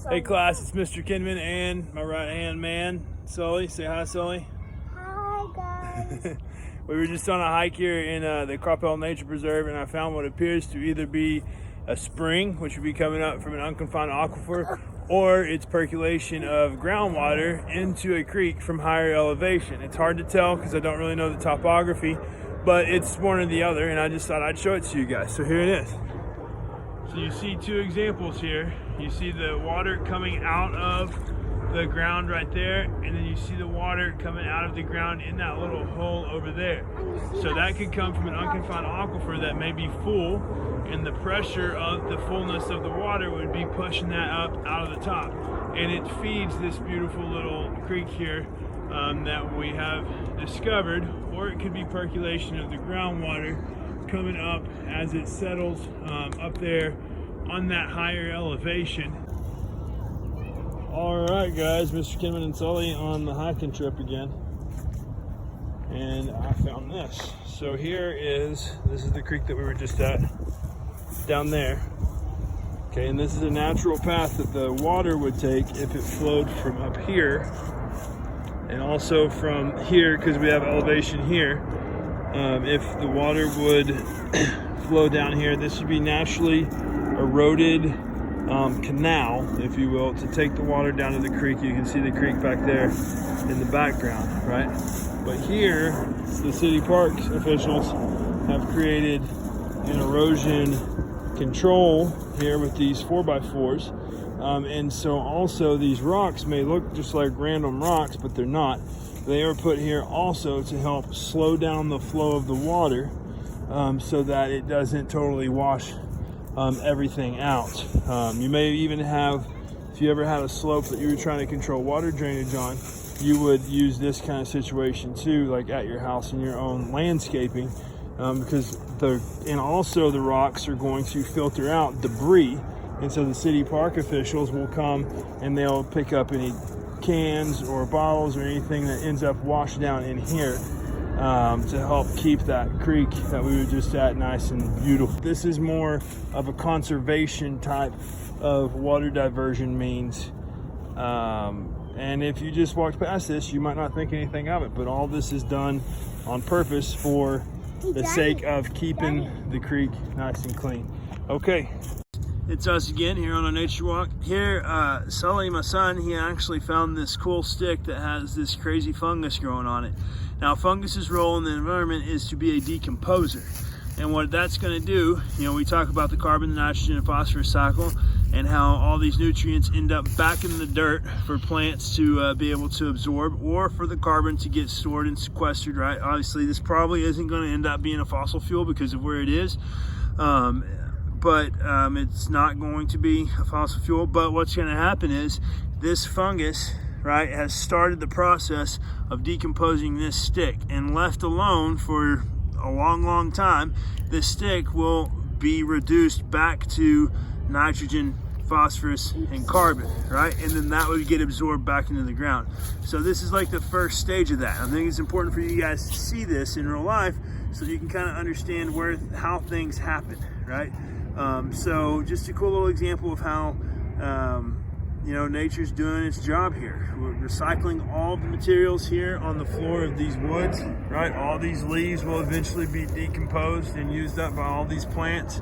Hey class, it's Mr. Kinman and my right-hand man, Sully. Say hi, Sully. Hi, guys. We were just on a hike here in the Cropel Nature Preserve, and I found what appears to either be a spring, which would be coming up from an unconfined aquifer, or it's percolation of groundwater into a creek from higher elevation. It's hard to tell because I don't really know the topography, but it's one or the other, and I just thought I'd show it to you guys. So here it is. So you see two examples here. You see the water coming out of the ground right there, and then you see the water coming out of the ground in that little hole over there. So that could come from an unconfined aquifer that may be full, and the pressure of the fullness of the water would be pushing that up out of the top. And it feeds this beautiful little creek here that we have discovered, or it could be percolation of the groundwater coming up as it settles up there on that higher elevation. All right, guys, Mr. Kinman and Sully on the hiking trip again, and I found this. So this is the creek that we were just at down there. Okay, and this is a natural path that the water would take if it flowed from up here, and also from here, because we have elevation here. If the water would flow down here, this would be naturally eroded canal, if you will, to take the water down to the creek. You can see the creek back there in the background, right? But here, the city park officials have created an erosion control here with these 4x4s. And so also these rocks may look just like random rocks, but they're not. They are put here also to help slow down the flow of the water so that it doesn't totally wash everything out. You may even have, if you ever had a slope that you were trying to control water drainage on, you would use this kind of situation too, like at your house in your own landscaping, because and also the rocks are going to filter out debris, and so the city park officials will come and they'll pick up any cans or bottles or anything that ends up washed down in here to help keep that creek that we were just at nice and beautiful. This is more of a conservation type of water diversion means, and if you just walked past this, you might not think anything of it, but all this is done on purpose for the sake of keeping the creek nice and clean. Okay, it's us again here on a nature walk. Here, Sully, my son, he actually found this cool stick that has this crazy fungus growing on it. Now, fungus's role in the environment is to be a decomposer. And what that's gonna do, we talk about the carbon, the nitrogen, and phosphorus cycle, and how all these nutrients end up back in the dirt for plants to be able to absorb, or for the carbon to get stored and sequestered, right? Obviously, this probably isn't gonna end up being a fossil fuel because of where it is. But it's not going to be a fossil fuel. But what's going to happen is this fungus, right, has started the process of decomposing this stick, and left alone for a long time, this stick will be reduced back to nitrogen, phosphorus, and carbon, right? And then that would get absorbed back into the ground. So this is like the first stage of that. I think it's important for you guys to see this in real life so you can kind of understand how things happen, right? So just a cool little example of how nature's doing its job here. We're recycling all the materials here on the floor of these woods, right? All these leaves will eventually be decomposed and used up by all these plants.